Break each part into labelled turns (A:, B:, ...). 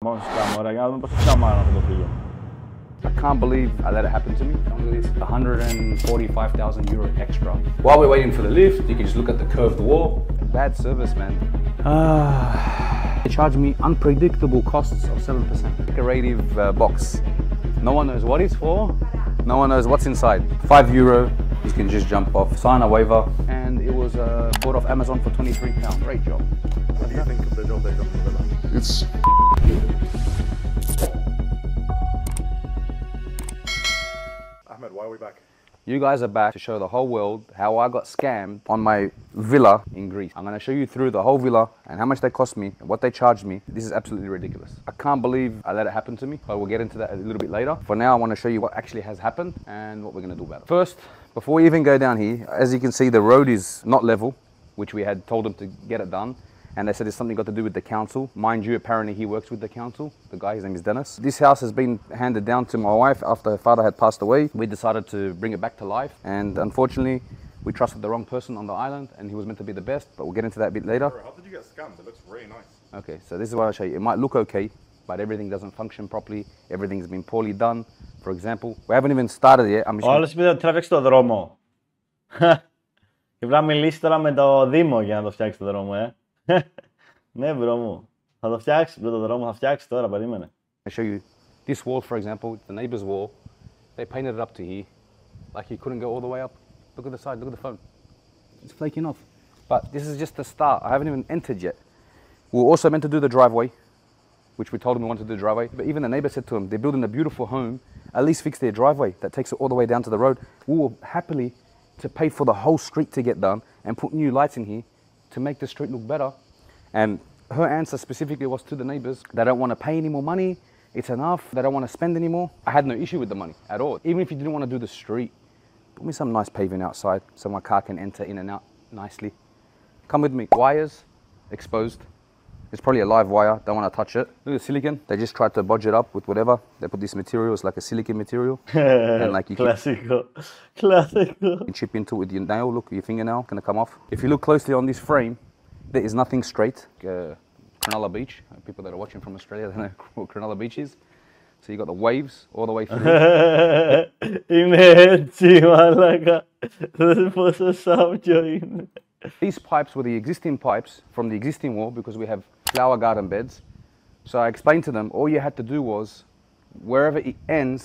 A: Μόνο Σκαμμαραν, για να δούμε πώς το Σκαμμαραν αυτό το φίλο.
B: I can't believe I let it happen to me. It's 145,000 euro extra. While we're waiting for the lift, you can just look at the curved wall. Bad service, man. They charge me unpredictable costs of 7%. Decorative box. No one knows what it's for. No one knows what's inside. €5. You can just jump off, sign a waiver, and it was bought off Amazon for £23. Great job.
C: What do you think of the job they've done for Villa?
B: It's
C: Ahmed, why are we back?
B: You guys are back to show the whole world how I got scammed on my villa in Greece. I'm going to show you through the whole villa and how much they cost me and what they charged me. This is absolutely ridiculous. I can't believe I let it happen to me, but we'll get into that a little bit later. For now, I want to show you what actually has happened and what we're going to do about it. First, before we even go down here, as you can see, the road is not level, which we had told them to get it done. And they said it's something got to do with the council. Mind you, apparently he works with the council. The guy, his name is Dennis. This house has been handed down to my wife after her father had passed away. We decided to bring it back to life. And unfortunately, we trusted the wrong person on the island and he was meant to be the best, but we'll get into that a bit later.
C: How did you get scammed? It looks really nice.
B: Okay, so this is what I'll show you. It might look okay, but everything doesn't function properly. Everything's been poorly done. For example, we haven't even started yet.
A: Ο άλλος είπε ότι τραβήξει το δρόμο. Και πρέπει να μιλήσει τώρα με το Δήμο για να το φτιάξει το δρόμο, Ναι, μπρο μου. Θα το φτιάξει, μπρο, το δρόμο θα φτιάξει τώρα, περίμενε.
B: I'll show you this wall, for example, the neighbor's wall. They painted it up to here, like you couldn't go all the way up. Look at the side, look at the phone. It's flaking off. But this is just the start. I haven't even entered yet. We were also meant to do the driveway, which we told them we wanted to do the driveway. But even the neighbor said to them, they're building a beautiful home, at least fix their driveway that takes it all the way down to the road. We were happily to pay for the whole street to get done and put new lights in here to make the street look better. And her answer specifically was to the neighbors, they don't want to pay any more money, it's enough, they don't want to spend any more. I had no issue with the money at all. Even if you didn't want to do the street, put me some nice paving outside so my car can enter in and out nicely. Come with me. Wires exposed. It's probably a live wire, don't want to touch it. Look at the silicon. They just tried to bodge it up with whatever. They put this material, it's like a silicon material. And like you can chip into it with your nail, look, your fingernail, gonna come off. If you look closely on this frame, there is nothing straight. Cronulla Beach, people that are watching from Australia, they know what Cronulla Beach is. So you got the waves all the way through.
A: Είναι έτσι, μαλάκα. Πόσο σάπιο είναι.
B: These pipes were the existing pipes from the existing wall because we have flower garden beds. So I explained to them, all you had to do was, wherever it ends,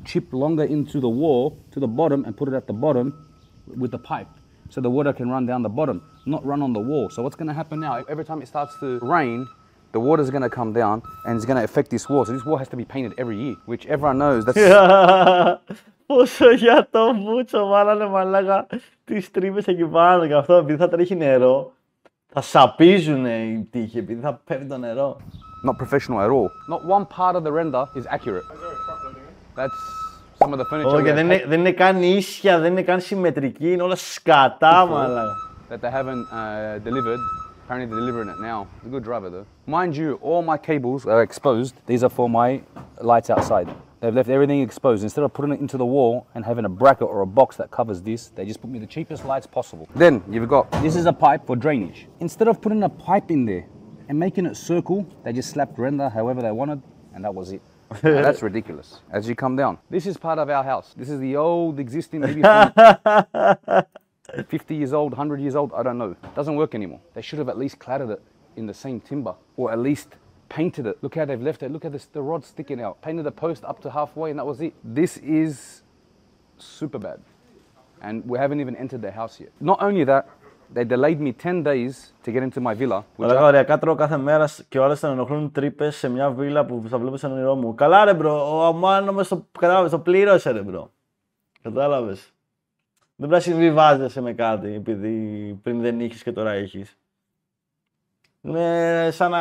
B: chip longer into the wall to the bottom and put it at the bottom with the pipe. So the water can run down the bottom, not run on the wall. So what's going to happen now, every time it starts to rain, the water is going to come down and it's going to affect this wall. So this wall has to be painted every year, which everyone knows. That's...
A: Πόσο για το μπούτσο βάλανε, μαλάκα, τις τρύπες εκεί πάνω και αυτό, επειδή θα τρέχει νερό, θα σαπίζουν οι τείχοι επειδή θα πέφτει το νερό.
B: Not professional at all. Not one part of the render is accurate. That's some of the furniture.
A: Όχι, δεν είναι καν ίσια, δεν είναι καν συμμετρική, είναι όλα σκατά, μαλάκα.
B: That they haven't delivered. Apparently they're delivering it now. It's a good driver though. Mind you, all my cables are exposed. These are for my lights outside. They've left everything exposed. Instead of putting it into the wall and having a bracket or a box that covers this, they just put me the cheapest lights possible. Then you've got, this is a pipe for drainage. Instead of putting a pipe in there and making it circle, they just slapped render however they wanted, and that was it. Now, that's ridiculous. As you come down, this is part of our house. This is the old existing, maybe 50 years old, 100 years old, I don't know. It doesn't work anymore. They should have at least cladded it in the same timber, or at least painted it. Look how they've left it. Look at this, the rod sticking out. Painted the post up to halfway and that was it. This is super bad. And we haven't even entered the house yet. Not only that, they delayed me 10 days to get into my villa.
A: Ωραία, τρώω κάθε μέρα και όλες θα ενοχλούν τρύπες σε μια βίλα που θα βλέπω στον όνειρό μου. Καλά ρε μπρο, ο αμάνο το πλήρωσε ρε μπρο. Κατάλαβες. Δεν πρέπει να συμβιβάζεσαι με κάτι επειδή πριν δεν είχες και τώρα έχεις. Είναι σαν να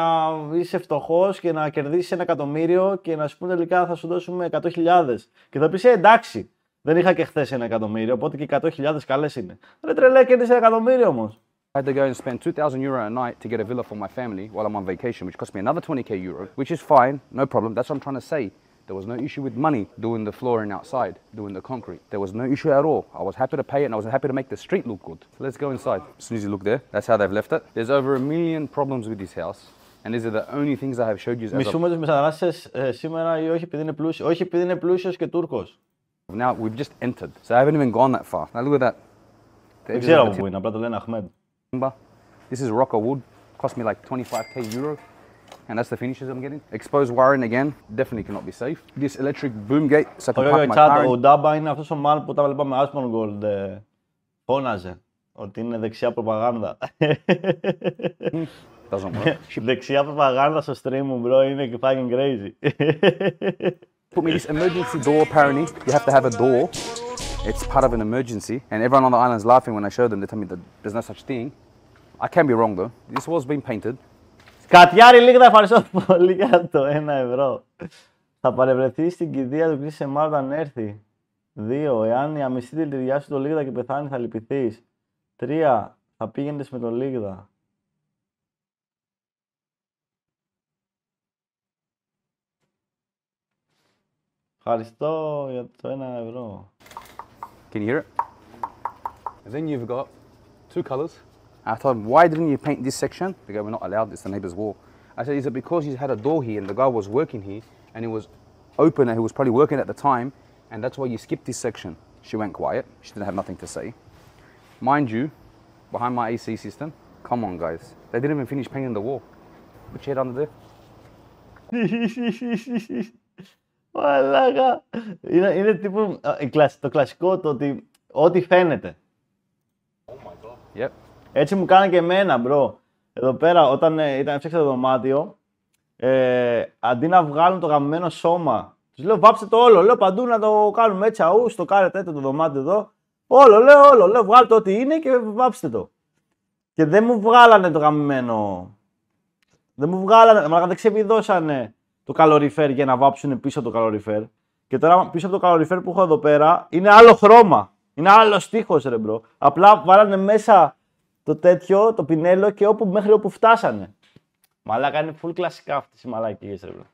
A: είσαι φτωχός και να κερδίσεις 1 εκατομμύριο και να σου πούνε τελικά θα σου δώσουμε 100.000. Και θα πεις εντάξει, δεν είχα και χθες 1 εκατομμύριο, οπότε και 100.000 καλές είναι. Ρε τρελέ, κέρδισε 1 εκατομμύριο όμως.
B: I had to go and spend €2,000 a night to get a villa for my family while I'm on vacation, which cost me another €20,000, which is fine, no problem. That's what I'm trying to say. There was no issue with money doing the flooring outside, doing the concrete. There was no issue at all. I was happy to pay it and I was happy to make the street look good. So let's go inside. As soon as you look there, that's how they've left it. There's over 1 million problems with this house. And these are the only things I have showed you as
A: Μισούμε τους μετανάστες σήμερα ή όχι επειδή είναι πλούσιος? Όχι επειδή είναι πλούσιος και Τούρκος.
B: Now we've just entered, so I haven't even gone that far. Now look at that.
A: Δεν ξέρω από πού είναι, απλά το λένε Αχμέντ.
B: This is rocker wood, cost me like 25k euro, and that's the finishes I'm getting. Exposed wiring again, definitely cannot be safe. This electric boom gate, so I can park my car in.
A: Ο Ντάμπα είναι αυτός ο μάλλον που τα βλέπαμε Asmon Gold φώναζε ότι είναι δεξιά προπαγάνδα.
B: Doesn't work.
A: Δεξιά προπαγάνδα στο stream μου, bro, είναι fucking crazy.
B: Put me this emergency door. Apparently, you have to have a door. It's part of an emergency, and everyone on the island is laughing when I show them. They tell me that there's no such thing. I can be wrong though. This was being painted.
A: Κατιάρη λίγα, ευχαριστώ πολύ για το 1 ευρώ. Θα παρευρεθεί στην κηδεία του Κρίσης Εμάρ όταν έρθει. 2. Εάν η αμυστή δηλητηριά σου το Λίγδα και πεθάνει, θα λυπηθείς. 3. Θα πήγαινες με το Λίγδα. Ευχαριστώ για το 1 ευρώ.
B: Can you hear it? And then you've got two colours. I told him, why didn't you paint this section? They go, we're not allowed, it's the neighbour's wall. I said, is it because you had a door here and the guy was working here and it was open and he was probably working at the time and that's why you skipped this section? She went quiet, she didn't have nothing to say. Mind you, behind my AC system, come on guys, they didn't even finish painting the wall. Put your head under there.
A: Μαλάκα. Είναι τύπου το κλασικό το ότι ό,τι φαίνεται.
B: Yep.
A: Έτσι μου κάνανε και εμένα, μπρο. Εδώ πέρα, όταν έφτιαξα το δωμάτιο, αντί να βγάλουν το γαμμένο σώμα, τους λέω βάψτε το όλο. Λέω παντού να το κάνουμε έτσι, το κάνετε το δωμάτιο εδώ. Όλο, λέω βγάλτε ό,τι είναι και βάψτε το. Και δεν μου βγάλανε το γαμμένο. Δεν μου βγάλανε, μαλάκα δεν ξεβιδώσανε το καλοριφέρ για να βάψουν πίσω το καλοριφέρ. Και τώρα πίσω από το καλοριφέρ που έχω εδώ πέρα είναι άλλο χρώμα. Είναι άλλο στίχος ρε μπρο. Απλά βάλανε μέσα το τέτοιο, το πινέλο και μέχρι όπου φτάσανε. Μαλάκα είναι full κλασικά αυτές οι μαλακίες ρε μπρο.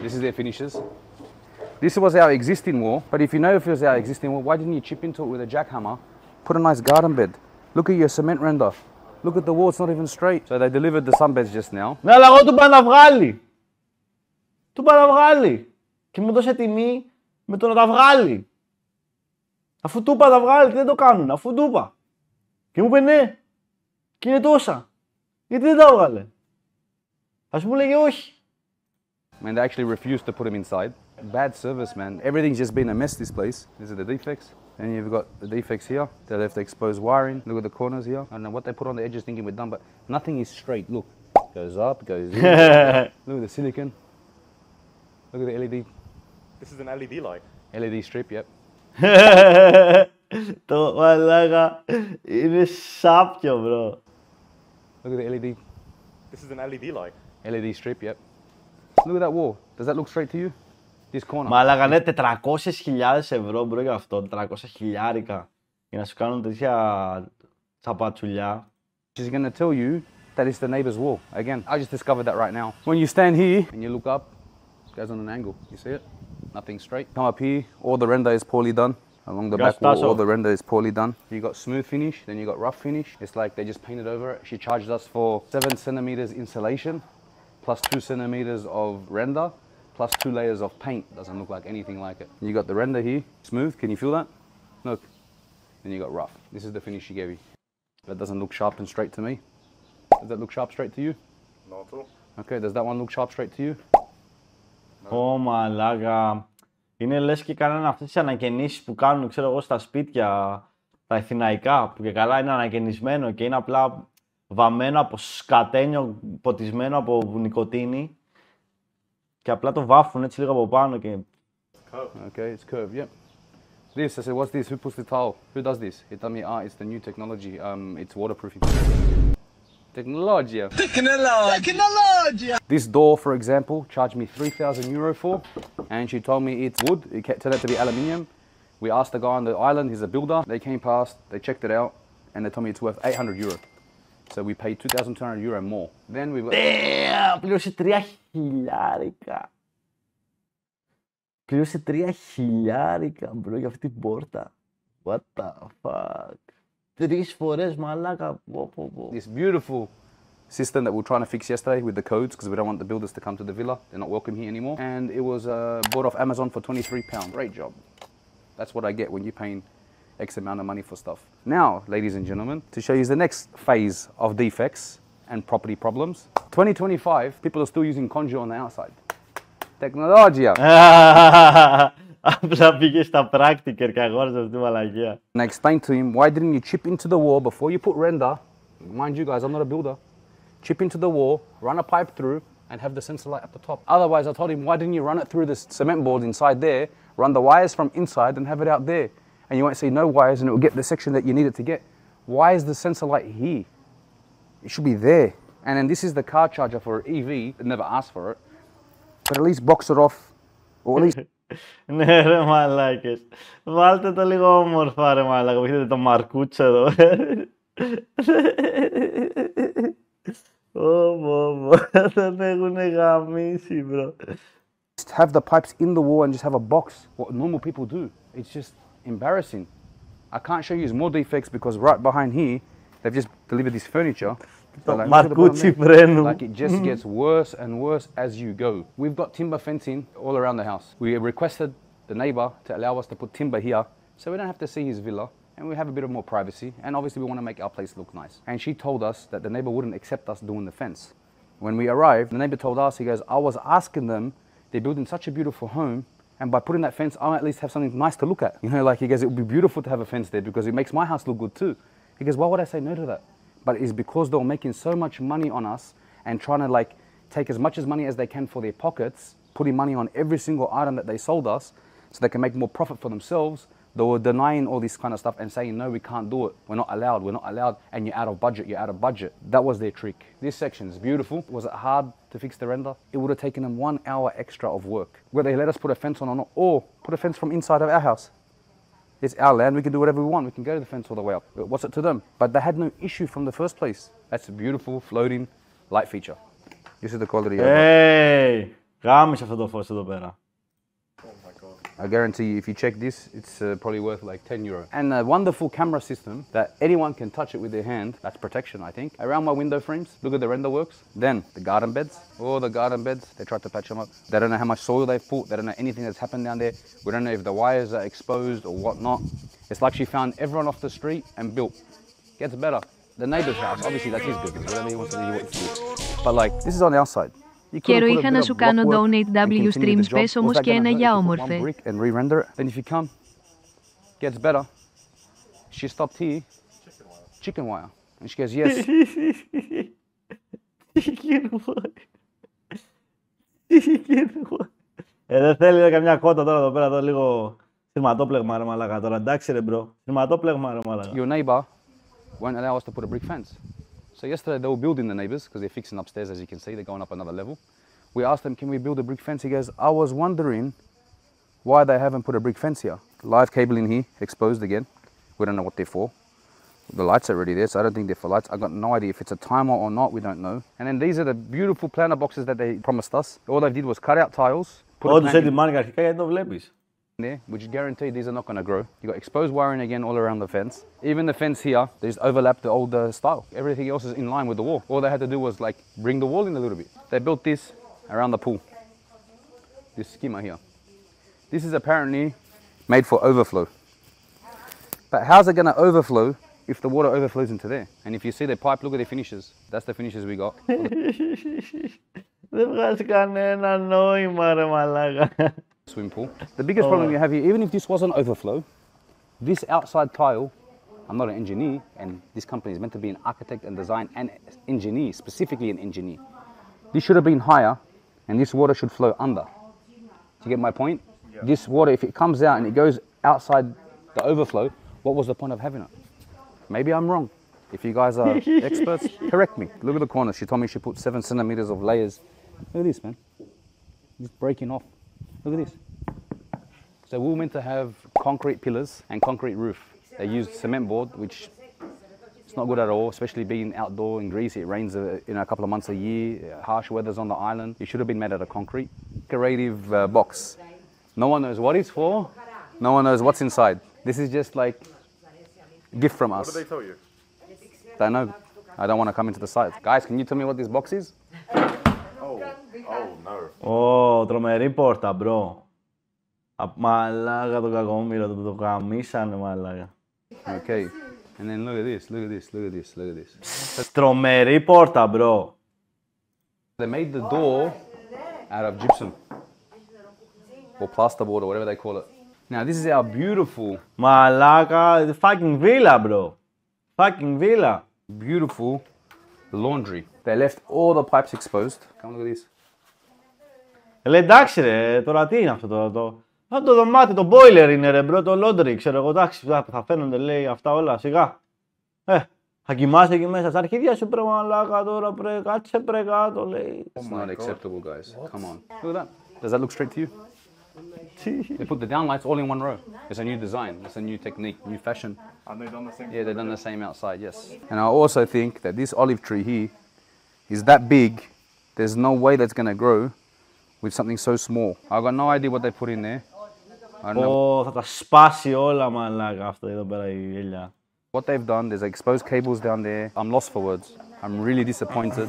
B: This is their finishes. This was our existing wall, but if you know if it was our existing wall, why didn't you chip into it with a jackhammer? Put a nice garden bed. Look at your cement render. Look at the wall, it's not even straight. So they delivered the sunbeds just now.
A: Ναι, αλλά εγώ του είπα να βγάλει. Του είπα να βγάλει. Και μου δώσε τιμή με το να τα βγάλει. Αφού του είπα να τα βγάλει, δεν το κάνουν. Αφού του είπα. Και μου είπε ναι. Και είναι τόσα. Γιατί δεν τα έβγαλε. Ας μου λέγε όχι.
B: And they actually refused to put them inside. Bad service, man. Everything's just been a mess, this place. These are the defects. And you've got the defects here. They left the exposed wiring. Look at the corners here. I don't know what they put on the edges thinking we're done, but nothing is straight. Look. Goes up, goes in. Look at the silicon. Look at the LED.
C: This is an LED light.
B: LED strip, yep.
A: Το μαλάκα είναι σάπιο, bro.
B: Look at the LED.
C: This is an LED light.
B: LED strip, yep. Look at that wall. Does that look straight to you? This corner.
A: Μαλάκα, ναι, 400.000 ευρώ, bro, για αυτό. 400 χιλιάρικα. Για να σου κάνουν τέτοια τσαπατσουλιά.
B: She's going to tell you that it's the neighbor's wall. Again, I just discovered that right now. When you stand here and you look up, it goes on an angle. You see it? Nothing straight. Come up here, all the render is poorly done. Along the back wall, all the render is poorly done. You got smooth finish, then you got rough finish. It's like they just painted over it. She charged us for 7 centimeters insulation, plus 2 centimeters of render, plus 2 layers of paint. Doesn't look like anything like it. You got the render here, smooth. Can you feel that? Look. Then you got rough. This is the finish she gave you. That doesn't look sharp and straight to me. Does that look sharp straight to you?
C: Not at all.
B: Okay, does that one look sharp straight to you?
A: Ω μαλάκα. Είναι λες και κάνανε αυτές τις ανακαινήσεις που κάνουν, ξέρω εγώ, στα σπίτια, τα εθναϊκά, που και καλά είναι ανακαινισμένο και είναι απλά βαμμένο από σκατένιο, ποτισμένο από νοικοτήνη και απλά το βάφουν έτσι λίγο από πάνω και...
B: Okay, it's curved, yep. This, I said, what's this? Who puts the towel? Who does this? He told me, it's the new technology. It's waterproofing. Technologia. Technologia. This door, for example, charged me €3,000 for, and she told me it's wood. It turned out to be aluminium. We asked the guy on the island, he's a builder. They came past, they checked it out, and they told me it's worth €800. So we paid €2,200 more. Then we got...
A: Damn! Πλήρωσε 3 χιλιάρικα. Πλήρωσε 3 χιλιάρικα, μπρο, για αυτή την πόρτα. What the fuck. 3 φορές, μαλάκα.
B: This beautiful system that we were trying to fix yesterday with the codes because we don't want the builders to come to the villa. They're not welcome here anymore. And it was bought off Amazon for £23. Great job. That's what I get when you're paying X amount of money for stuff. Now, ladies and gentlemen, to show you the next phase of defects and property problems. 2025, people are still using conjure on the outside. Technologia.
A: Απλά πήγε στα practical και αγόρασε αυτή τη μαλακία.
B: And I explained to him, why didn't you chip into the wall before you put render? Mind you guys, I'm not a builder. Chip into the wall, run a pipe through, and have the sensor light at the top. Otherwise, I told him, why didn't you run it through the cement board inside there, run the wires from inside and have it out there? And you won't see no wires and it will get the section that you need it to get. Why is the sensor light here? It should be there. And then this is the car charger for EV, I never asked for it. But at least box it off, or at least...
A: Ναι ρε μαλάκες. Βάλτε το λίγο όμορφα ρε μαλάκα. Έχετε το μαρκούτσο εδώ. Τον έχουνε γαμίσει bro.
B: Have the pipes in the wall and just have a box. What normal people do. It's just embarrassing. I can't show you more defects because right behind here, they've just delivered this furniture.
A: Like, Marcucci freno.
B: Like it just gets worse and worse as you go. We've got timber fencing all around the house. We requested the neighbor to allow us to put timber here so we don't have to see his villa and we have a bit of more privacy, and obviously we want to make our place look nice. And she told us that the neighbor wouldn't accept us doing the fence. When we arrived, the neighbor told us, he goes, I was asking them, they're building such a beautiful home, and by putting that fence, I'll at least have something nice to look at. You know, like he goes, it would be beautiful to have a fence there because it makes my house look good too. He goes, why would I say no to that? But it's because they were making so much money on us and trying to like take as much money as they can for their pockets, putting money on every single item that they sold us so they can make more profit for themselves. They were denying all this kind of stuff and saying, no, we can't do it. We're not allowed, and you're out of budget, That was their trick. This section is beautiful. Was it hard to fix the render? It would have taken them 1 hour extra of work. Whether they let us put a fence on or not, or put a fence from inside of our house. It's our land, we can do whatever we want. We can go to the fence all the way up. What's it to them? But they had no issue from the first place. That's a beautiful, floating light feature. This is the quality of it.
A: Hey! Γάμισε αυτό το φως εδώ πέρα.
B: I guarantee you, if you check this, it's probably worth like €10. And a wonderful camera system that anyone can touch it with their hand. That's protection, I think. Around my window frames, look at the render works. Then the garden beds. Oh, the garden beds, they tried to patch them up. They don't know how much soil they've put. They don't know anything that's happened down there. We don't know if the wires are exposed or whatnot. It's like she found everyone off the street and built. Gets better. The neighbor's house, obviously that's his business, whatever he wants to do, what to do. But like, this is on the outside.
D: Καιρό είχα να σου κάνω donate HackyStream, πες όμως και ένα για όμορφε.
B: And re-render it. Then if you come, gets better. She stopped here. Chicken wire. And she goes, yes.
A: Chicken wire. Δεν θέλει καμιά κότα τώρα εδώ πέρα, εδώ λίγο σειρματόπλεγμα ρε μαλάκα τώρα. Εντάξει ρε μπρο, σειρματόπλεγμα ρε μαλάκα.
B: Your neighbor won't allow us to put a brick fence. So yesterday they were building the neighbors because they're fixing upstairs, as you can see, they're going up another level. We asked them, can we build a brick fence? He goes, I was wondering why they haven't put a brick fence here. Live cable in here, exposed again. We don't know what they're for. The lights are already there, so I don't think they're for lights. I've got no idea if it's a timer or not, we don't know. And then these are the beautiful planter boxes that they promised us. All they did was cut out tiles.
A: Όντως έτοιμαν αρχικά γιατί το βλέπεις.
B: There, which is guaranteed these are not going to grow. You got exposed wiring again all around the fence. Even the fence here, they just overlapped the old style. Everything else is in line with the wall. All they had to do was like bring the wall in a little bit. They built this around the pool. This skimmer here. This is apparently made for overflow. But how's it going to overflow if the water overflows into there? And if you see the pipe, look at the finishes. That's the finishes we got.
A: Δεν βγάζει κανένα νόημα ρε μαλάκα.
B: Swimming pool. The biggest problem you have here, even if this wasn't overflow, this outside tile, I'm not an engineer, and this company is meant to be an architect and design and engineer, specifically an engineer. This should have been higher, and this water should flow under. Do you get my point? Yeah. This water, if it comes out and it goes outside the overflow, what was the point of having it? Maybe I'm wrong. If you guys are experts, correct me. Look at the corner. She told me she put 7 centimeters of layers. Look at this, man. It's breaking off. Look at this. So we were meant to have concrete pillars and concrete roof. They used cement board, which is not good at all, especially being outdoor in Greece. It rains in a couple of months a year, harsh weather's on the island. It should have been made out of concrete. Decorative box. No one knows what it's for. No one knows what's inside. This is just like a gift from us.
C: What did they tell you?
B: Don't know. I don't want to come into the site. Guys, can you tell me what this box is?
C: Oh, no.
A: Τρομερή πόρτα, bro. Μαλάκα το κακόμοιρο, το καμίσανε, μαλάκα.
B: Okay. And then look at this, look at this, look at this, look at this.
A: Τρομερή πόρτα, bro.
B: They made the door out of gypsum. Or plasterboard or whatever they call it. Now this is our beautiful...
A: Μαλάκα, fucking villa, bro. Fucking villa.
B: Beautiful laundry. They left all the pipes exposed. Come look at this.
A: Λέει εντάξει ρε, τώρα τι είναι αυτό το... Αυτό το δωμάτιο, το boiler είναι ρε μπρο, το laundry, ξέρω εγώ, εντάξει, θα φαίνονται λέει αυτά όλα, σιγά. Θα κοιμάσαι εκεί μέσα, στα αρχίδια σου πρέπει μαλάκα τώρα, κάτσε πρέ κάτω, λέει.
B: It's not acceptable, guys. Come on. Look at that. Does that look straight to you? They put the downlights all in one row. It's a new design, it's a new technique, new fashion.
C: And they've done the same?
B: Yeah, they've done the same outside, yes. And I also think that this olive tree here is that big, there's no way that's going to grow with something so small. I've got no idea what they put in there. I don't know.
A: Θα τα σπάσει όλα μαλάκα αυτό εδώ πέρα η ελιά.
B: What they've done, there's exposed cables down there. I'm lost for words. I'm really disappointed.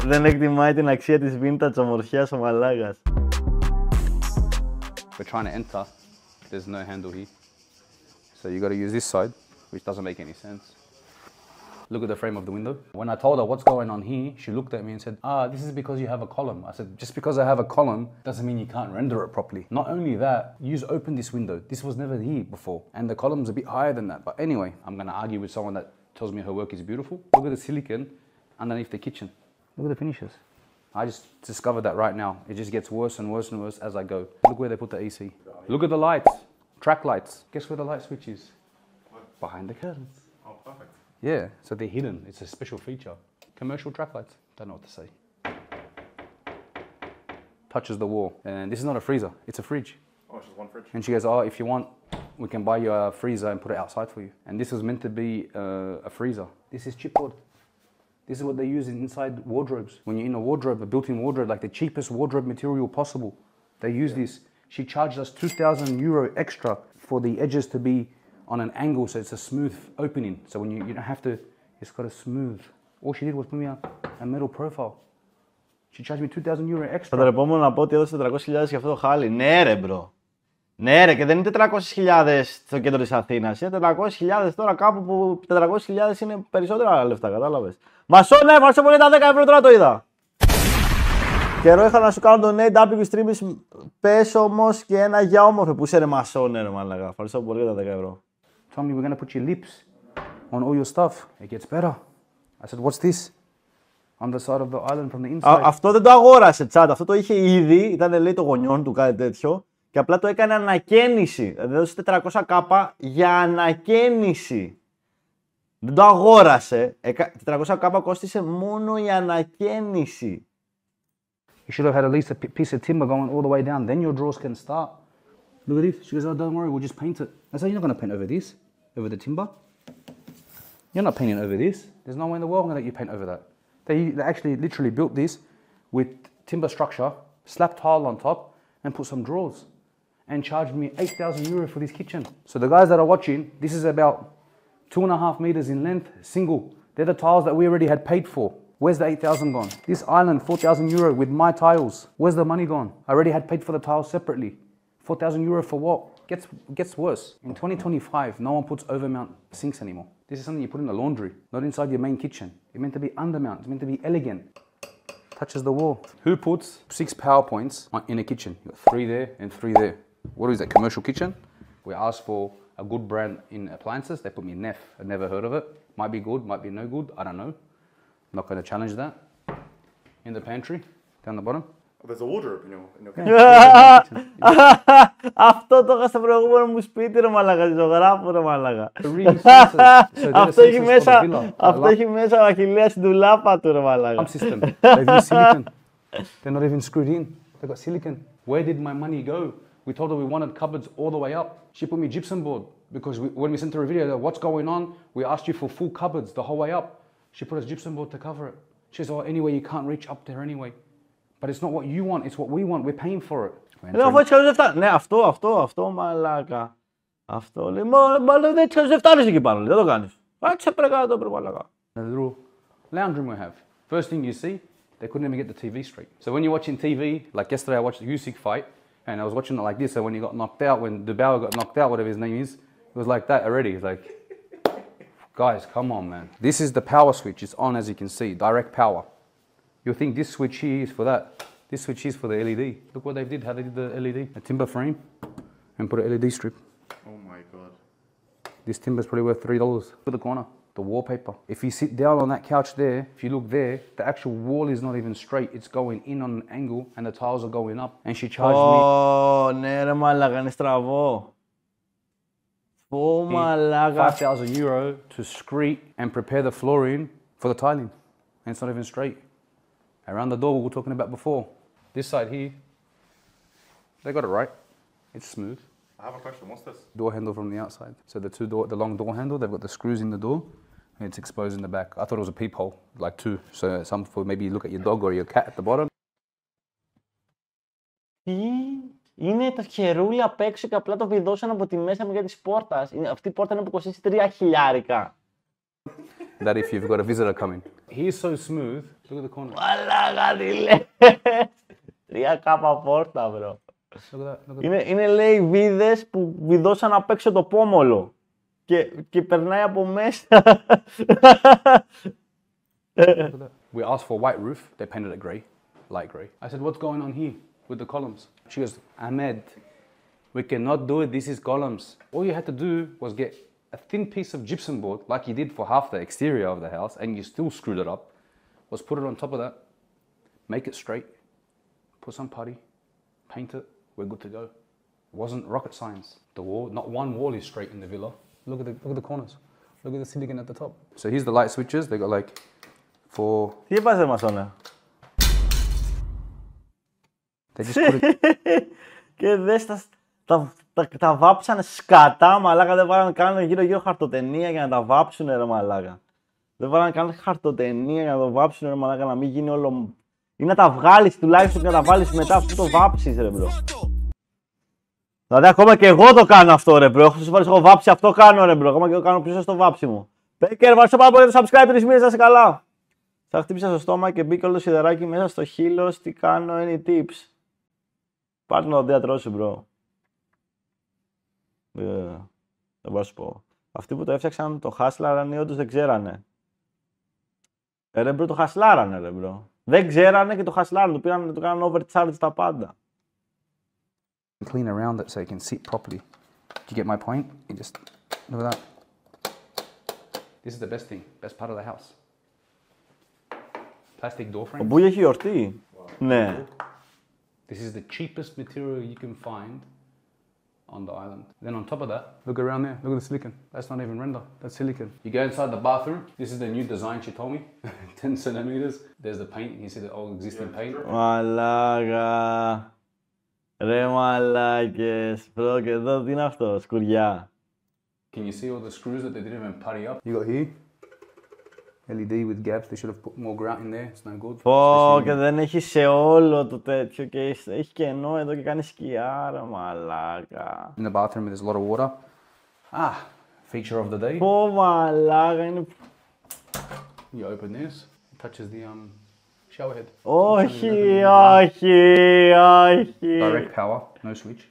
A: Δεν εκτιμάει την αξία της vintage ομορφιάς ο μαλάκας.
B: We're trying to enter. There's no handle here. So you got to use this side, which doesn't make any sense. Look at the frame of the window. When I told her what's going on here, she looked at me and said, this is because you have a column. I said, just because I have a column doesn't mean you can't render it properly. Not only that, open this window. This was never here before. And the column's a bit higher than that. But anyway, I'm going to argue with someone that tells me her work is beautiful. Look at the silicon underneath the kitchen. Look at the finishes. I just discovered that right now. It just gets worse and worse and worse as I go. Look where they put the AC. Look at the lights. Track lights. Guess where the light switch is? Behind the curtains.
C: Oh, perfect.
B: Yeah, so they're hidden. It's a special feature. Commercial track lights. Don't know what to say. Touches the wall. And this is not a freezer. It's a fridge.
C: Oh, it's just one fridge.
B: And she goes, if you want, we can buy you a freezer and put it outside for you. And this was meant to be a freezer. This is chipboard. This is what they use inside wardrobes. When you're in a wardrobe, a built-in wardrobe, like the cheapest wardrobe material possible, they use this. She charged us €2,000 extra for the edges to be on an angle, so it's a smooth opening. So when you don't have to, it's got a smooth. All she did was put me a metal profile. She charged me €2,000 extra.
A: Θα τρεπόμουν να πω ότι έδωσε 400.000 για αυτό το χάλι. Ναι ρε μπρο. Ναι ρε, και δεν είναι 400.000 στο κέντρο της Αθήνας. Είναι 400.000 τώρα κάπου που 400.000 είναι περισσότερα λεφτά, κατάλαβες. Μασόνα, ευχαριστώ πολύ τα 10 ευρώ, τώρα το είδα. Καιρό είχα να σου κάνω τον HackyStream, πες όμως και ένα για όμορφο που είσαι ρε μασόνε ρε μαλακά. Ευχαριστώ πολύ για τα 10 ευρώ.
B: Told me we're going to put your lips on all your stuff. It gets better. I said, what's this? On the side of the island from the inside.
A: Αυτό δεν το αγόρασε, τσάτ. Αυτό το είχε ήδη. Ήταν λέει το γονιόν του, κάτι τέτοιο. Και απλά το έκανε ανακαίνιση. Δηλαδή έδωσε 400k για ανακαίνιση. Δεν το αγόρασε. 400k κόστησε μόνο η ανακαίνιση.
B: You should have had at least a piece of timber going all the way down. Then your drawers can start. Look at this. She goes, oh, don't worry, we'll just paint it. I said, you're not going to paint over this, over the timber. You're not painting over this. There's no way in the world I'm going to let you paint over that. They actually literally built this with timber structure, slapped tile on top, and put some drawers. And charged me €8,000 for this kitchen. So the guys that are watching, this is about 2.5 meters in length, single. They're the tiles that we already had paid for. Where's the 8,000 gone? This island, €4,000 with my tiles. Where's the money gone? I already had paid for the tiles separately. €4,000 for what? Gets worse. In 2025, no one puts overmount sinks anymore. This is something you put in the laundry, not inside your main kitchen. It's meant to be undermount. It's meant to be elegant. Touches the wall. Who puts 6 power points in a kitchen? You got 3 there and 3 there. What is that, commercial kitchen? We asked for a good brand in appliances. They put me Neff. I've never heard of it. Might be good, might be no good. I don't know. I'm not going to challenge that. In the pantry, down the bottom.
C: Oh, there's a wardrobe in your kitchen.
A: Αυτό το είχα στο προηγούμενο μου σπίτι ρε μαλάκα, ζωγράφο ρε μαλάκα. Αυτό έχει μέσα ο Αχιλλέας στην ντουλάπα του ρε μαλάκα.
B: System. They've used silicon. They're not even screwed in. They've got silicon. Where did my money go? We told her we wanted cupboards all the way up. She put me gypsum board because when we sent her a video, what's going on? We asked you for full cupboards the whole way up. She put us gypsum board to cover it. She says, oh, anyway, you can't reach up there anyway. But it's not what you want, it's what we want. We're paying for it.
A: Λέω αφού έτσι δεν φτάνει. Ναι, αυτό μαλάκα. Αυτό λέει. Μάλλον έτσι δεν φτάνει εκεί πάνω. Δεν το κάνει. Άξε πρεκάτω πρέπει μαλάκα.
B: The little lounge room we have. First thing you see, they couldn't even get the TV straight. So when you're watching TV, like yesterday I watched the Usyk fight, and I was watching it like this, so when he got knocked out, when Dubois got knocked out, whatever his name is, it was like that already. It's like, guys, come on, man. This is the power switch. It's on, as you can see, direct power. You'll think this switch here is for that. This switch is for the LED. Look what they did, how they did the LED. A timber frame, and put an LED strip.
C: Oh my god.
B: This timber's probably worth $3. Look at the corner. The wallpaper. If you sit down on that couch there, if you look there, the actual wall is not even straight. It's going in on an angle and the tiles are going up. And she charged me.
A: Oh, ναι ρε μαλάκα, είναι στραβό. Ω μαλάκα.
B: €5,000 to screed and prepare the flooring for the tiling. And it's not even straight. Around the door we were talking about before. This side here, they got it right. It's smooth.
C: I have a question. What's this?
B: Door handle from the outside. So the long door handle, they've got the screws in the door and it's exposed in the back. I thought it was a peephole, like two. So some for maybe look at your dog or your cat at the bottom.
A: Τι είναι το χερούλι απ' έξω και απλά το βιδώσαν από τη μέσα μεριά της πόρτας. Αυτή η πόρτα είναι που κοστίζει 3 χιλιάρικα.
B: That if you've got a visitor coming. He's so smooth. Look at the corner.
A: Μαλάκα τι λες. 3 κάπα πόρτα, bro. Είναι λέει βίδες που βιδώσαν απ' έξω το πόμολο και περνάει από μέσα.
B: We asked for a white roof, they painted it grey, light grey. I said, what's going on here with the columns? She goes, Ahmed, we cannot do it, this is columns. All you had to do was get a thin piece of gypsum board, like you did for half the exterior of the house, and you still screwed it up, was put it on top of that, make it straight, put some putty, paint it, we're good to go. It wasn't rocket science. The wall, not one wall is straight in the villa. Look at the corners. Look at the silicon at the top. So here's the light switches. They got like four.
A: Τι έπασε μασόνα.
B: They just put it.
A: Και δες τα βάψανε σκατά, μαλάκα. Δεν βάλανε καν γύρω χαρτοτενία για να τα βάψουνε ρε μαλάκα. Δεν βάλανε καν χαρτοτενία για να το βάψουνε ρε μαλάκα, να μην γίνει όλο. Ή να τα βγάλεις τουλάχιστον και να τα βάλεις μετά αφού το βάψεις ρε μπρο. Δηλαδή ακόμα και εγώ το κάνω αυτό ρε μπρο. Έχω βάψει αυτό κάνω ρε μπρο. Ακόμα και εγώ κάνω πίσω στο βάψιμο. Πέκερ, ευχαριστώ πάρα πολύ για το subscribe 3 μήνες, να είσαι καλά. Θα χτύπησα στο στόμα και μπήκε όλο το σιδεράκι μέσα στο χείλος. Τι κάνω, any tips. Πάρτε να το διατρώ σου μπρο. Δεν μπορώ να σου πω. Αυτοί που το έφτιαξαν το χάσλαραν ή όντως δεν ξέρανε. Ρε μπρο, το χασλάρανε ρε μπρο. Δεν ξέρανε και το χασλάρανε, το κάνανε overcharge τα πάντα.
B: Clean around it so you can sit properly. Do you get my point? You just look at that. This is the best thing, best part of the house. Plastic door frames.
A: Ο Μπούγια έχει γιορτή. Ναι.
B: This is the cheapest material you can find on the island. Then on top of that, look around there, look at the silicon. That's not even render, that's silicon. You go inside the bathroom, this is the new design she told me, 10 centimeters. There's the paint, you see the old existing paint.
A: Μαλάκα. Ρε μαλάκες. Μπρο, και εδώ τι είναι αυτό, σκουριά.
B: Can you see all the screws that they didn't even putty up? You got here, LED with gaps, they should have put more grout in there, it's no good.
A: Πω, και δεν έχει σε όλο το τέτοιο και έχει κενό εδώ και κάνει σκιά, ρε μαλάκα.
B: In the bathroom there's a lot of water. Ah, feature of the day.
A: Πω, μαλάκα, είναι...
B: You open this, it touches the shower head.
A: Όχι, όχι, όχι.
B: Direct power, no switch.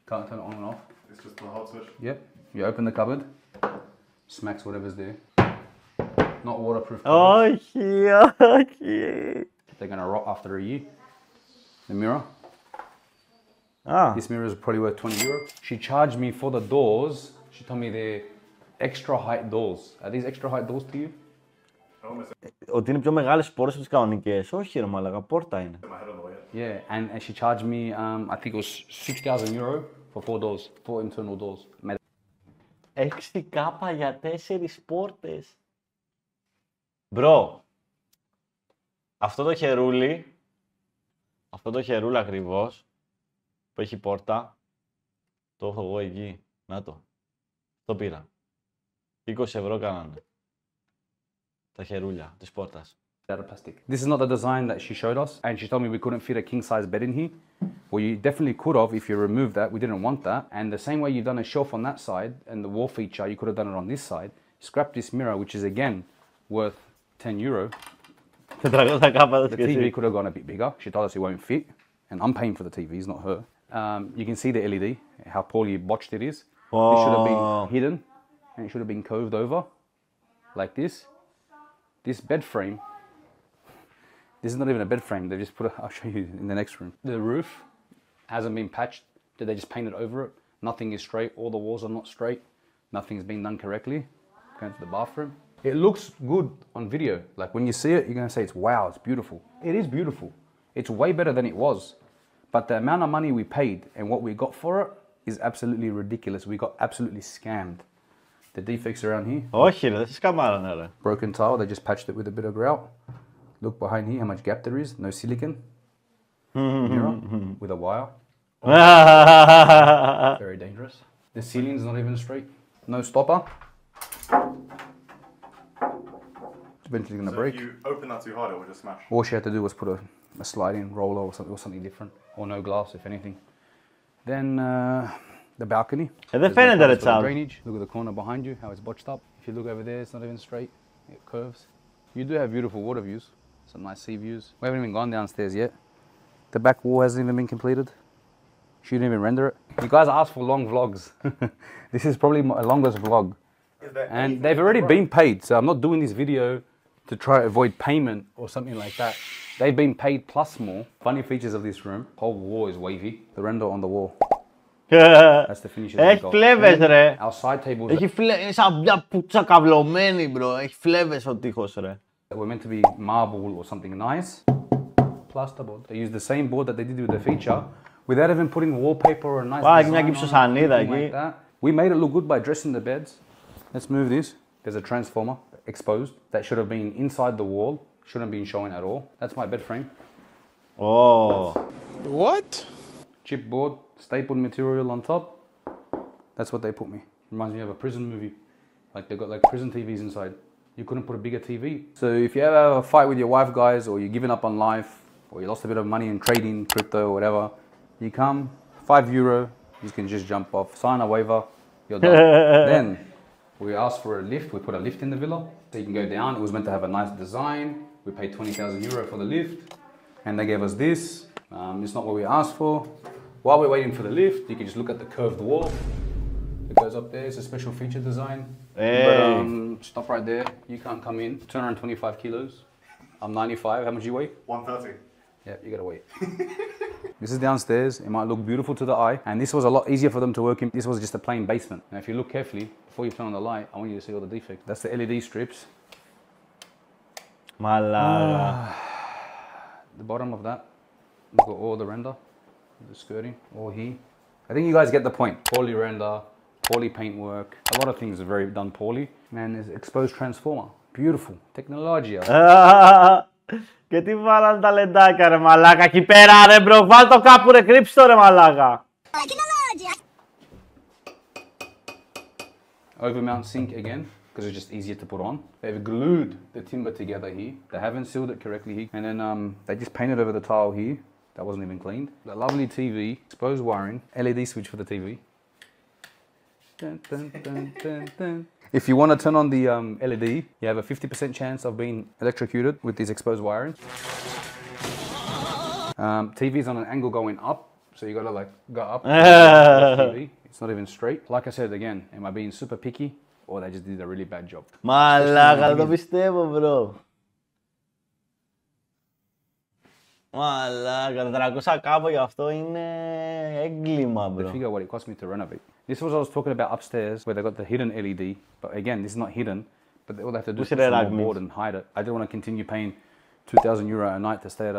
B: Can't turn it on and off.
C: It's just the hot switch.
B: Yep. You open the cupboard, smacks whatever's there. Not waterproof cupboards.
A: Όχι, όχι.
B: They're gonna rot after a year. The mirror.
A: Ah.
B: This mirror is probably worth €20. She charged me for the doors. She told me they're extra height doors. Are these extra height doors to you?
A: Ότι είναι πιο μεγάλες πόρτες από τις κανονικές. Όχι ρε μαλάκα, πόρτα είναι.
B: Yeah, and she charged me, I think it was €6,000 for 4 doors, 4 internal doors.
A: 6 κάπα για 4 πόρτες. Μπρο, αυτό το χερούλι ακριβώς, που έχει πόρτα, το έχω εγώ εκεί. Να το. Το πήρα. €20 κάνανε. Τα χερούλια της πόρτας.
B: Out of plastic. This is not the design that she showed us, and she told me we couldn't fit a king size bed in here. Well, you definitely could have if you removed that. We didn't want that. And the same way you've done a shelf on that side and the wall feature, you could have done it on this side. Scrap this mirror, which is again worth €10. The TV could have gone a bit bigger. She told us it won't fit, and I'm paying for the TV, it's not her. You can see the LED, how poorly botched it is. This should have been hidden, and it should have been coved over like this. This bed frame, this is not even a bed frame. They just put I'll show you in the next room. The roof hasn't been patched. Did they just paint it over it? Nothing is straight. All the walls are not straight. Nothing's been done correctly. Going to the bathroom. It looks good on video. Like when you see it, you're going to say, wow, it's beautiful. It is beautiful. It's way better than it was. But the amount of money we paid and what we got for it is absolutely ridiculous. We got absolutely scammed. The defects around here.
A: Όχι ρε, Σκαμμαραν ρε.
B: Broken tile, they just patched it with a bit of grout. Look behind here how much gap there is. No silicon. Mirror with a wire. Very dangerous. The ceiling's not even straight. No stopper. It's eventually gonna break.
C: If you open that too hard, it will just smash.
B: All she had to do was put a sliding roller or something different. Or no glass, if anything. Then the balcony.
A: Δεν φαίνεται ρε τσάβ.
B: Drainage. Look at the corner behind you, how it's botched up. If you look over there, it's not even straight. It curves. You do have beautiful water views. Some nice sea views. We haven't even gone downstairs yet. The back wall hasn't even been completed. She didn't even render it. You guys asked for long vlogs. This is probably my longest vlog. And they've already been paid, so I'm not doing this video to try to avoid payment or something like that. They've been paid plus more. Funny features of this room. Whole wall is wavy. The render on the wall. That's the finishes we
A: Έχει
B: got.
A: φλέβες ρε.
B: Our side tables.
A: Έχει φλέβες, είναι σαν μια πουτσα καυλωμένη μπρο. Έχει φλέβες ο τείχος ρε.
B: That were meant to be marble or something nice. Plasterboard. They used the same board that they did with the feature without even putting wallpaper or a nice
A: Έχει
B: design
A: μια
B: on
A: κυψοσανίδα
B: it, anything
A: εκεί.
B: like that. We made it look good by dressing the beds. Let's move this. There's a transformer exposed that should have been inside the wall. Shouldn't have been showing at all. That's my bed frame.
A: Oh.
E: What?
B: Chipboard, stapled material on top. That's what they put me. Reminds me of a prison movie. Like they've got like prison TVs inside. You couldn't put a bigger TV. So if you ever have a fight with your wife, guys, or you're giving up on life, or you lost a bit of money in trading, crypto, or whatever, you come, €5, you can just jump off, sign a waiver, you're done. Then we asked for a lift. We put a lift in the villa, so you can go down. It was meant to have a nice design. We paid €20,000 for the lift, and they gave us this. It's not what we asked for. While we're waiting for the lift, you can just look at the curved wall. It goes up there. It's a special feature design.
A: Hey.
B: But stop right there. You can't come in. 225 kilos. I'm 95. How much do you weigh?
C: 130.
B: Yeah, you gotta wait. This is downstairs. It might look beautiful to the eye, and this was a lot easier for them to work in. This was just a plain basement. And if you look carefully, before you turn on the light, I want you to see all the defects. That's the LED strips.
A: Μαλάκα.
B: The bottom of that, we've got all the render, the skirting, all here. I think you guys get the point. Poorly render, poorly paintwork. A lot of things are very done poorly. Man, there's exposed transformer. Beautiful. Technology.
A: Και τι βάλανε τα λεντάκια ρε μαλάκα εκεί πέρα ρε μπρο. Βάλ το κάπου ρε, κρύψ' το ρε μαλάκα.
B: Overmount sink again, because it's just easier to put on. They've glued the timber together here. They haven't sealed it correctly here. And then they just painted over the tile here. That wasn't even cleaned. The lovely TV, exposed wiring, LED switch for the TV. Dun, dun, dun, dun, dun. If you want to turn on the LED, you have a 50% chance of being electrocuted with these exposed wiring. TV's on an angle going up, so you gotta like go up. TV. It's not even straight. Like I said again, am I being super picky, or they just did a really bad job?
A: Μαλάκα, δεν το πιστεύω μπρο. Μαλάκα, 400 κάπου γι' αυτό είναι έγκλημα μπρο.
B: Figure what it cost me to renovate. This was what I was talking about upstairs, where they got the hidden LED. But again, this is not hidden. But all they have to do is put some more board and hide it. I don't want to continue paying €2,000 a night to stay at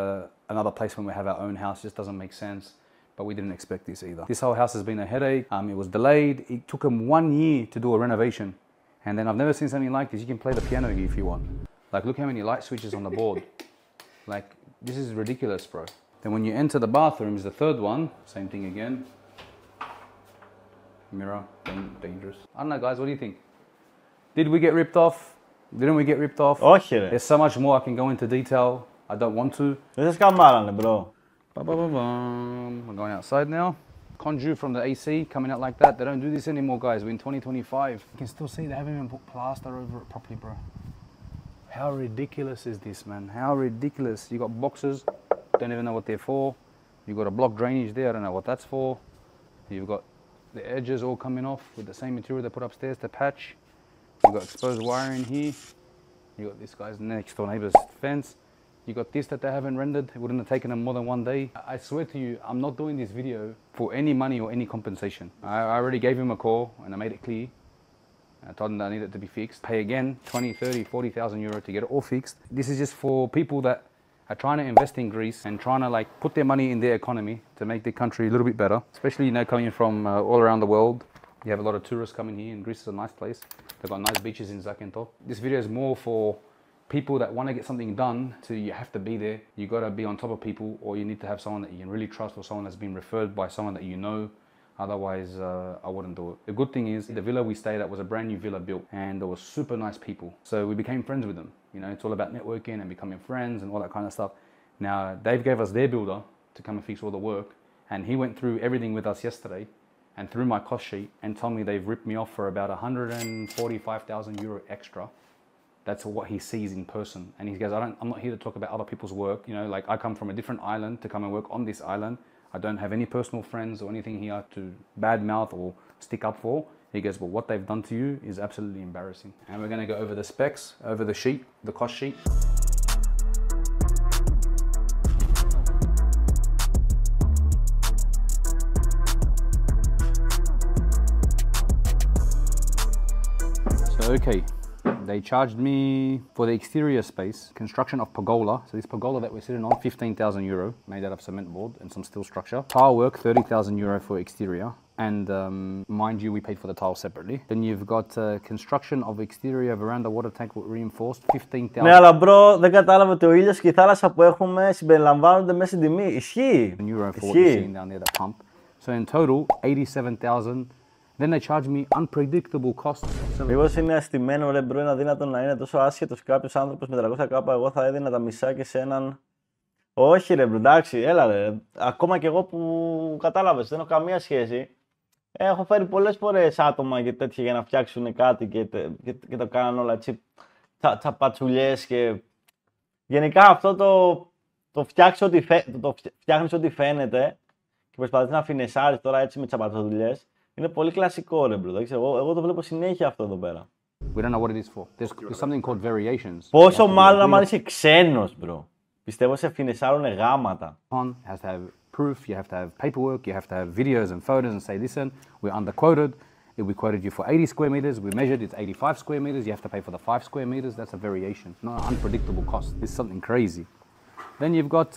B: another place when we have our own house. It just doesn't make sense. But we didn't expect this either. This whole house has been a headache. It was delayed. It took them 1 year to do a renovation. And then I've never seen something like this. You can play the piano here if you want. Like, look how many light switches on the board. Like, this is ridiculous, bro. Then when you enter the bathroom is the third one. Same thing again. Mirror, dangerous. I don't know, guys, what do you think? Did we get ripped off? Didn't we get ripped off?
A: Όχι ρε.
B: There's so much more I can go into detail. I don't want to.
A: Δεν σε σκαμμάρανε, bro.
B: We're going outside now. Conjure from the AC coming out like that. They don't do this anymore, guys. We're in 2025. You can still see they haven't even put plaster over it properly, bro. How ridiculous is this, man? How ridiculous. You got boxes, don't even know what they're for. You got a block drainage there, I don't know what that's for. You've got the edges all coming off with the same material they put upstairs to patch. You've got exposed wiring here. You got this guy's next door neighbor's fence. You got this that they haven't rendered. It wouldn't have taken them more than 1 day. I swear to you, I'm not doing this video for any money or any compensation. I already gave him a call and I made it clear. I told him that I need it to be fixed. Pay again 20, 30, 40,000 euro to get it all fixed. This is just for people that are trying to invest in Greece and trying to like put their money in their economy to make their country a little bit better. Especially, you know, coming from all around the world. You have a lot of tourists coming here and Greece is a nice place. They've got nice beaches in Zakynthos. This video is more for people that want to get something done, so you have to be there. You got to be on top of people, or you need to have someone that you can really trust, or someone that's been referred by someone that you know. Otherwise, I wouldn't do it. The good thing is, the villa we stayed at was a brand new villa built, and there were super nice people. So we became friends with them. You know, it's all about networking and becoming friends and all that kind of stuff. Now, Dave gave us their builder to come and fix all the work, and he went through everything with us yesterday, and through my cost sheet, and told me they've ripped me off for about 145,000 euro extra. That's what he sees in person. And he goes, I'm not here to talk about other people's work. You know, like I come from a different island to come and work on this island. I don't have any personal friends or anything here to badmouth or stick up for. He goes, well, what they've done to you is absolutely embarrassing. And we're going to go over the specs, over the sheet, the cost sheet. So, okay. They charged me for the exterior space, construction of pergola. So this pergola that we're sitting on, 15,000 euro, made out of cement board and some steel structure. Tile work, 30,000 euro for exterior. And mind you, we paid for the tile separately. Then you've got construction of exterior veranda water tank reinforced, 15,000.
A: Ναι, αλλά bro, δεν κατάλαβε ότι ο ήλιος και η θάλασσα που έχουμε συμπεριλαμβάνονται μέσα στην τιμή. Ισχύει.
B: Euro for what you're seeing down there, that pump. So in total, 87,000. Then they charge me unpredictable costs.
A: Μήπως είναι αστημένο ρε μπρο, είναι αδύνατο να είναι τόσο άσχετος κάποιος άνθρωπος με 300 κάπα, εγώ θα έδινα τα μισά και σε έναν... Όχι ρε μπρο, εντάξει, έλα ρε. Ακόμα και εγώ που κατάλαβες, δεν έχω καμία σχέση. Έχω φέρει πολλές φορές άτομα και τέτοια για να φτιάξουν κάτι και το κάνουν όλα έτσι, τσαπατσουλιές και... Γενικά αυτό το φτιάχνεις ό,τι φαίνεται και προσπαθείς να φινεσάρεις τώρα έτσι με τσαπατσουλιές. Είναι πολύ κλασικό ρε μπρο, εγώ το βλέπω συνέχεια αυτό εδώ πέρα.
B: We don't know what it is for. There's something called variations.
A: Πόσο μάλλον αν είσαι ξένος μπρο. Πιστεύω σε φινεσάρουν γάματα.
B: Has to have proof, you have to have paperwork, you have to have videos and photos and say listen, we're underquoted. If we quoted you for 80 square meters, we measured it's 85 square meters, you have to pay for the 5 square meters, that's a variation, not an unpredictable cost. It's something crazy. Then you've got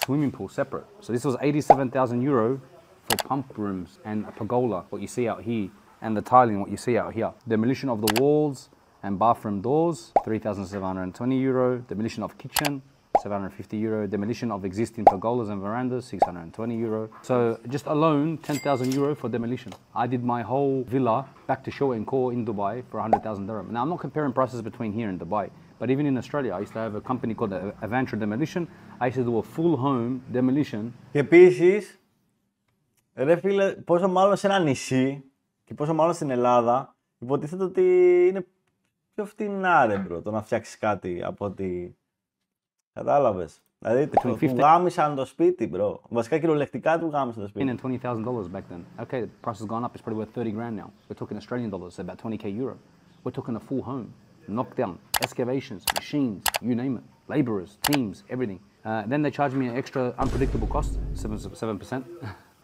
B: swimming pool separate. So this was 87,000 euro for pump rooms and a pergola, what you see out here, and the tiling, what you see out here. Demolition of the walls and bathroom doors, 3,720 euro. Demolition of kitchen, 750 euro. Demolition of existing pergolas and verandas, 620 euro. So just alone, 10,000 euro for demolition. I did my whole villa back to shore and core in Dubai for 100,000 dirham. Now I'm not comparing prices between here and Dubai, but even in Australia, I used to have a company called Evrω Demolition. I used to do a full home demolition.
A: Και επίσης, ρε φίλε, πόσο μάλλον σε ένα νησί και πόσο μάλλον στην Ελλάδα, υποτίθεται ότι είναι πιο φτηνά ρε μπρο, το να φτιάξεις κάτι από ότι... Κατάλαβες. Δηλαδή, του γάμισαν το σπίτι, μπρο. Βασικά κυριολεκτικά του γάμισαν το σπίτι.
B: $20,000 back then. Okay, the price has gone up, it's probably worth 30 grand now. We're talking Australian dollars, so about 20k euro. We're talking a full home, knockdown, excavations, machines, you name it, laborers, teams, everything. Then they charge me an extra unpredictable cost, 7%.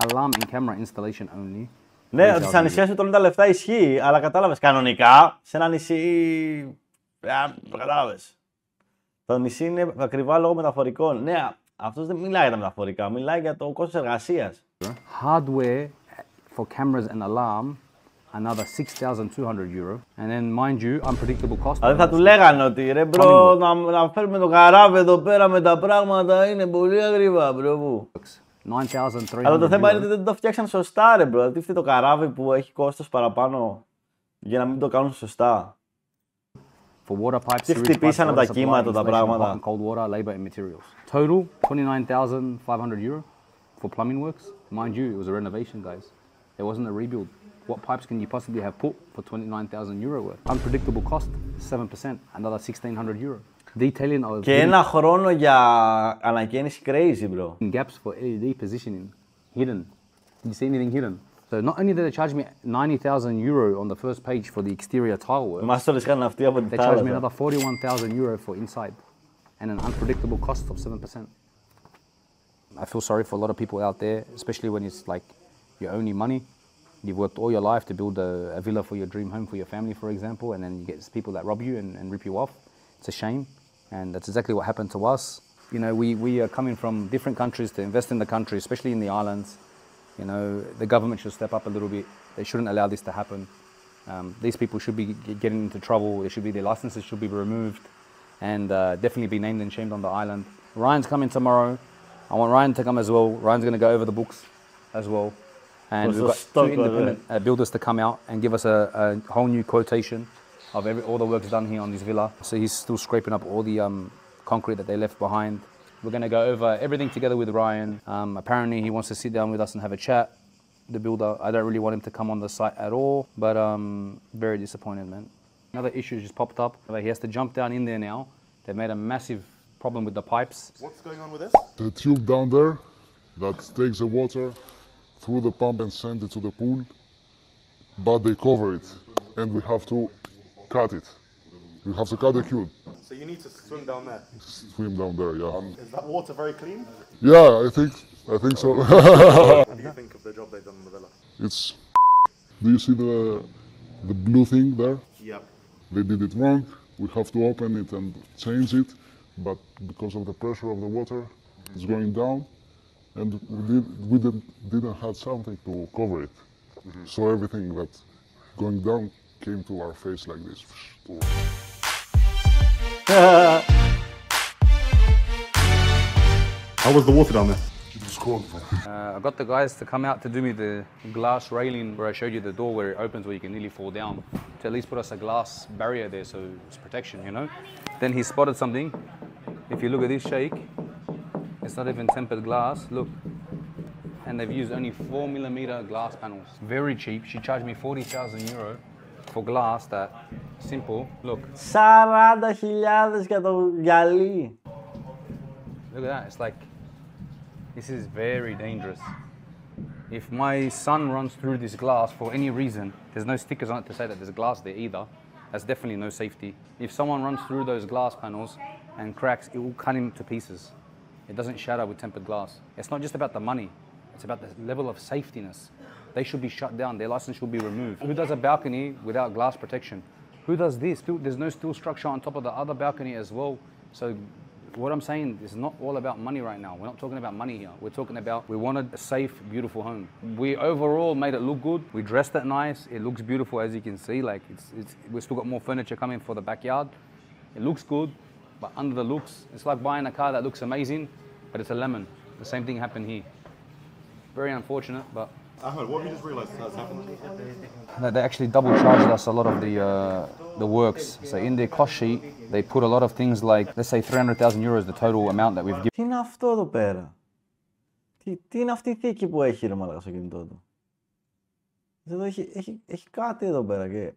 B: Alarm and camera installation only.
A: Ναι, ότι στα νησιά σου τρώνε τα λεφτά ισχύει, αλλά κατάλαβες, κανονικά σε ένα νησί. Κατάλαβες. Το νησί είναι ακριβά λόγω μεταφορικών. Ναι, αυτός δεν μιλάει για τα μεταφορικά, μιλάει για το κόστος εργασίας.
B: Hardware for cameras and alarm, another 6,200 euro. And then, mind you, unpredictable cost.
A: Δηλαδή θα του λέγανε ότι ρε μπρο, να φέρουμε το καράβι εδώ πέρα με τα πράγματα είναι πολύ ακριβά, μπρο.
B: 9,300.
A: Αλλά το θέμα είναι ότι δεν το φτιάξαν σωστά, ρε μπρο. Δηλαδή το καράβι που έχει κόστος παραπάνω για να μην το κάνουν σωστά.
B: For water pipes,
A: Τι
B: sewage pipes,
A: χτυπήσανε
B: water
A: τα
B: supply,
A: κύματα τα
B: installation of hot
A: πράγματα.
B: and cold water, labor and materials. Total, 29,500 euro for plumbing works. Mind you, it was a renovation, guys. It wasn't a rebuild. What pipes can you possibly have put for 29,000 euro worth? Unpredictable cost, 7%, another 1,600 euro. Detailing of
A: Και ένα χρόνο για ανακαίνιση crazy, bro.
B: gaps for LED positioning, hidden. Did you see anything hidden? So not only did they charge me 90,000 euro on the first page for the exterior tile work,
A: Μας το είχαν αυτοί από τη
B: they charged me
A: θάλασσα.
B: another 41,000 euro for inside and an unpredictable cost of 7%. I feel sorry for a lot of people out there, especially when it's like your only money. You've worked all your life to build a villa for your dream home for your family, for example, and then you get people that rob you and rip you off. It's a shame, and that's exactly what happened to us. You know, we are coming from different countries to invest in the country, especially in the islands. You know, the government should step up a little bit. They shouldn't allow this to happen. These people should be getting into trouble. Their licenses should be removed, and definitely be named and shamed on the island. Ryan's coming tomorrow. I want Ryan to come as well. Ryan's going to go over the books as well. And we've got two independent builders to come out and give us a whole new quotation of all the works done here on this villa. So he's still scraping up all the concrete that they left behind. We're going to go over everything together with Ryan. Apparently he wants to sit down with us and have a chat. The builder, I don't really want him to come on the site at all, but very disappointed, man. Another issue just popped up. He has to jump down in there now. They've made a massive problem with the pipes.
C: What's going on with this?
E: The tube down there that takes the water through the pump and send it to the pool, but they cover it, and we have to cut it. We have to cut the tube.
C: So you need to swim down there.
E: Swim down there, yeah.
C: Is that water very clean?
E: Yeah, I think so.
C: What do you think of the job they've done in the villa?
E: It's. Do you see the blue thing there?
C: Yep.
E: They did it wrong. We have to open it and change it, but because of the pressure of the water, it's going down, and we didn't have something to cover it. So everything that's going down came to our face like this.
C: How was the water down there?
E: It was cold.
B: I got the guys to come out to do me the glass railing where I showed you the door where it opens where you can nearly fall down, to at least put us a glass barrier there so it's protection, you know. Then he spotted something. If you look at this shake, it's not even tempered glass, look. And they've used only 4mm glass panels. Very cheap. She charged me 40,000 euro for glass that, simple, look.
A: 40.000 για το γυαλί.
B: Look at that, it's like, this is very dangerous. If my son runs through this glass for any reason, there's no stickers on it to say that there's glass there either. That's definitely no safety. If someone runs through those glass panels and cracks, it will cut him to pieces. It doesn't shatter with tempered glass. It's not just about the money, it's about the level of safetiness. They should be shut down, their license should be removed. Who does a balcony without glass protection? Who does this? There's no steel structure on top of the other balcony as well. So what I'm saying is not all about money right now. We're not talking about money here. We're talking about we wanted a safe, beautiful home. We overall made it look good. We dressed it nice. It looks beautiful as you can see. Like we've still got more furniture coming for the backyard. It looks good, but under the looks, it's like buying a car that looks amazing, but it's a lemon. The same thing happened here. Very unfortunate, but.
C: Ahmed, what have you just realised has happened?
B: They actually double charged us a lot of the works. So in their cost sheet, they put a lot of things like, let's say 300,000 euros, the total amount that we've given.
A: Τι είναι αυτό εδώ πέρα? Τι είναι αυτή η θήκη που έχει ρε μαλάκα στο κινητό του? Εδώ έχει κάτι εδώ πέρα και...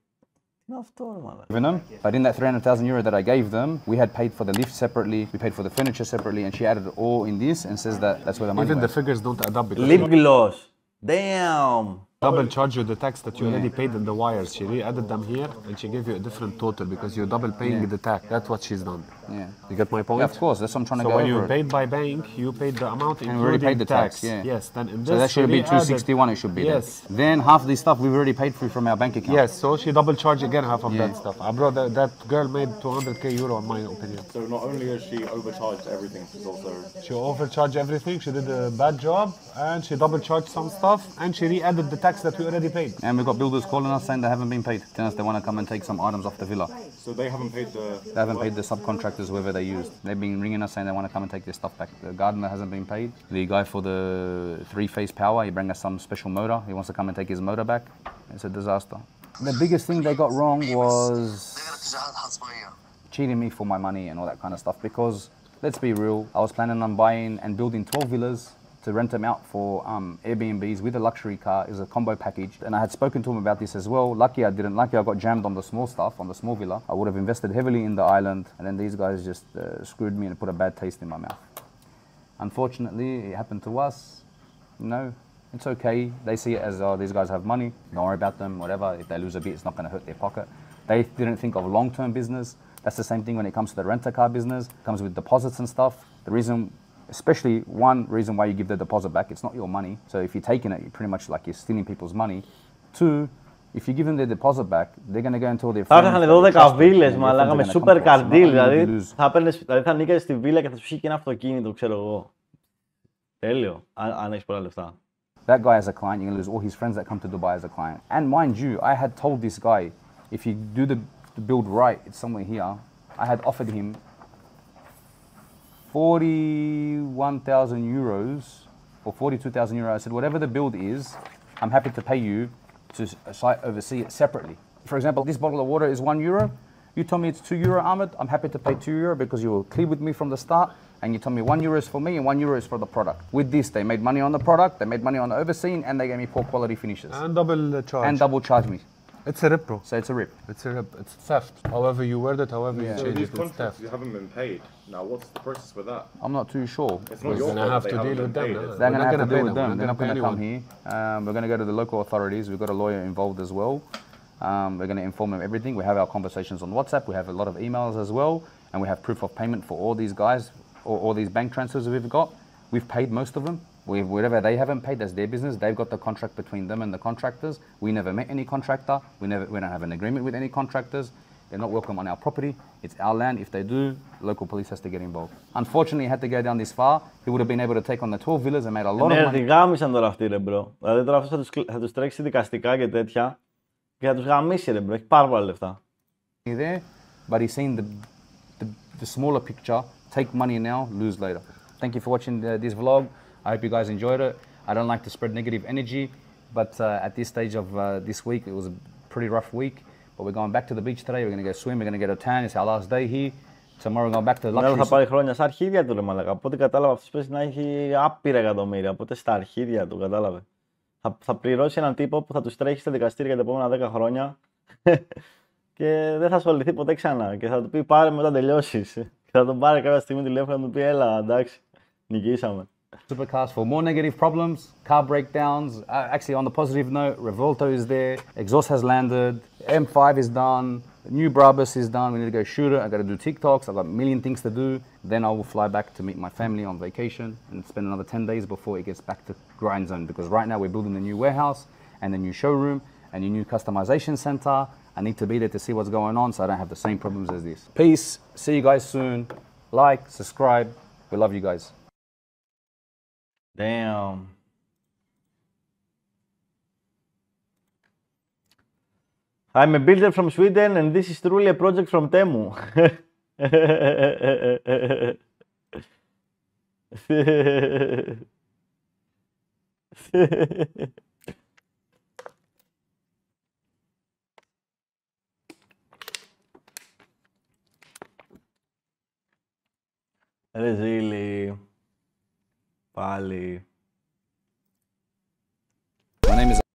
A: Τι είναι αυτό ρε μαλάκα?
B: But in that 300,000 euro that I gave them, we had paid for the lift separately, we paid for the furniture separately, and she added it all in this and says that that's where the money
F: Even the
B: went.
F: figures don't add up because
A: Lip gloss. Damn!
F: double charge you the tax that you already paid in the wires. She re-added them here and she gave you a different total because you're double paying the tax. That's what she's done.
B: Yeah.
F: You get my point?
B: Yeah, of course, that's what I'm trying to
F: So
B: go
F: when you
B: over.
F: paid by bank, you paid the amount
B: And we already
F: including
B: paid the tax, yeah.
F: Yes, then in
B: So
F: this
B: that should be
F: she re-added-
B: 261, it should be.
F: Yes.
B: Then half this stuff we've already paid for from our bank account.
F: Yes, so she double charged again half of that stuff. I brought that girl made 200k euro in my opinion.
C: So not only has she overcharged everything, she's also...
F: She overcharged everything, she did a bad job, and she double charged some stuff, and she re-added the tax that we already paid.
B: And we've got builders calling us saying they haven't been paid. Telling us they want to come and take some items off the villa.
C: So they haven't paid the...
B: They haven't paid the subcontractors, whoever they used. They've been ringing us saying they want to come and take their stuff back. The gardener hasn't been paid. The guy for the three-phase power, he bring us some special motor. He wants to come and take his motor back. It's a disaster. The biggest thing they got wrong was cheating me for my money and all that kind of stuff, because let's be real, I was planning on buying and building 12 villas to rent them out for Airbnbs with a luxury car. Is a combo package, and I had spoken to him about this as well. Lucky I didn't. Lucky I got jammed on the small stuff, on the small villa. I would have invested heavily in the island, and then these guys just screwed me and put a bad taste in my mouth. Unfortunately, it happened to us. No, it's okay. They see it as, oh, these guys have money, don't worry about them, whatever. If they lose a bit, it's not going to hurt their pocket. They didn't think of long-term business. That's the same thing when it comes to the rent-a-car business. It comes with deposits and stuff. The reason, especially one reason why you give the deposit back, it's not your money. So if you're taking it, you're pretty much like you're stealing people's money. Two, if you give them their deposit back, they're going to go and tell their friends.
A: Θα είχαν 12 βίλες, μαλάκα, με super καρτήλ. Δηλαδή θα νίκες στη βίλα και θα σου είχε και ένα αυτοκίνητο, ξέρω εγώ. Τέλειο, αν έχεις πολλά λεφτά.
B: That guy as a client, you're going to lose all his friends that come to Dubai as a client. And mind you, I had told this guy, if you do the build right, it's somewhere here. I had offered him 41,000 euros or 42,000 euros. I said, whatever the build is, I'm happy to pay you to oversee it separately. For example, this bottle of water is €1. You told me it's €2, Ahmed. I'm happy to pay €2 because you were clear with me from the start. And you told me €1 is for me and €1 is for the product. With this, they made money on the product, they made money on the overseeing, and they gave me poor quality finishes.
F: And double charge.
B: And double charge me.
F: It's a rip, bro.
B: So it's a rip.
F: It's a rip. It's theft. However you word it, however you
C: So
F: change
C: these
F: it, it's
C: contracts
F: theft.
C: you haven't been paid. Now, what's the process with that?
B: I'm not too sure.
C: It's not
F: We're
C: your
F: gonna
C: fault
F: have
C: they
F: to
C: haven't
F: deal
C: been
F: with them.
C: paid.
F: no?
C: It's-
B: They're going to have to
F: pay
B: deal with them.
F: We're
B: They're not going to come
F: anyone.
B: here. We're going to go to the local authorities. We've got a lawyer involved as well. We're going to inform them everything. We have our conversations on WhatsApp. We have a lot of emails as well. And we have proof of payment for all these guys, or all these bank transfers we've got. We've paid most of them. Whatever they haven't paid, that's their business. They've got the contract between them and the contractors. We never met any contractor. We don't have an agreement with any contractors. They're not welcome on our property. It's our land. If they do, local police has to get involved. Unfortunately, he had to go down this far. He would have been able to take on the 12 villas and made a lot of
A: Ναι,
B: money.
A: τη γάμισαν τώρα αυτοί, ρε μπρο. Δηλαδή τώρα αυτός θα τους τρέξει δικαστικά και τέτοια και θα τους γαμίσει, ρε μπρο. Έχει πάρα πολλά λεφτά.
B: There, but he's seen the smaller picture. Take money now, lose later. Thank you for watching this vlog. I hope you guys enjoyed it. I don't like to spread negative energy, but at this stage of this week, it was a pretty rough week. But we're going back to the beach today. We're going to go swim. We're going to go to town. It's our last day here. Tomorrow we're going back to the luxury.
A: Θα πάρει χρόνια στα αρχίδια του, ρε μαλάκα. Από ό,τι κατάλαβα, αυτός πρέπει να έχει άπειρα εκατομμύρια. Οπότε στα αρχίδια του, κατάλαβε. Θα πληρώσει έναν τύπο που θα του τρέχει στα δικαστήρια για τα επόμενα 10 χρόνια και δεν θα ασχοληθεί ποτέ ξανά. Και θα του πει πάρε με όταν τελειώσεις. Και θα τον πάρει κάποια στιγμή τηλέφωνο να του πει έλα, εντάξει, νικήσαμε.
B: Supercars for more negative problems, car breakdowns. Actually, on the positive note, Revolto is there, exhaust has landed, M5 is done, new Brabus is done. We need to go shoot it. I got to do TikToks. I've got a million things to do. Then I will fly back to meet my family on vacation and spend another 10 days before it gets back to grind zone. Because right now we're building the new warehouse and the new showroom and the new customization center. I need to be there to see what's going on so I don't have the same problems as this. Peace. See you guys soon. Like, subscribe. We love you guys.
A: Damn. I'm a builder from Sweden and this is truly a project from Temu. Ρε ζήλι. Πάλι.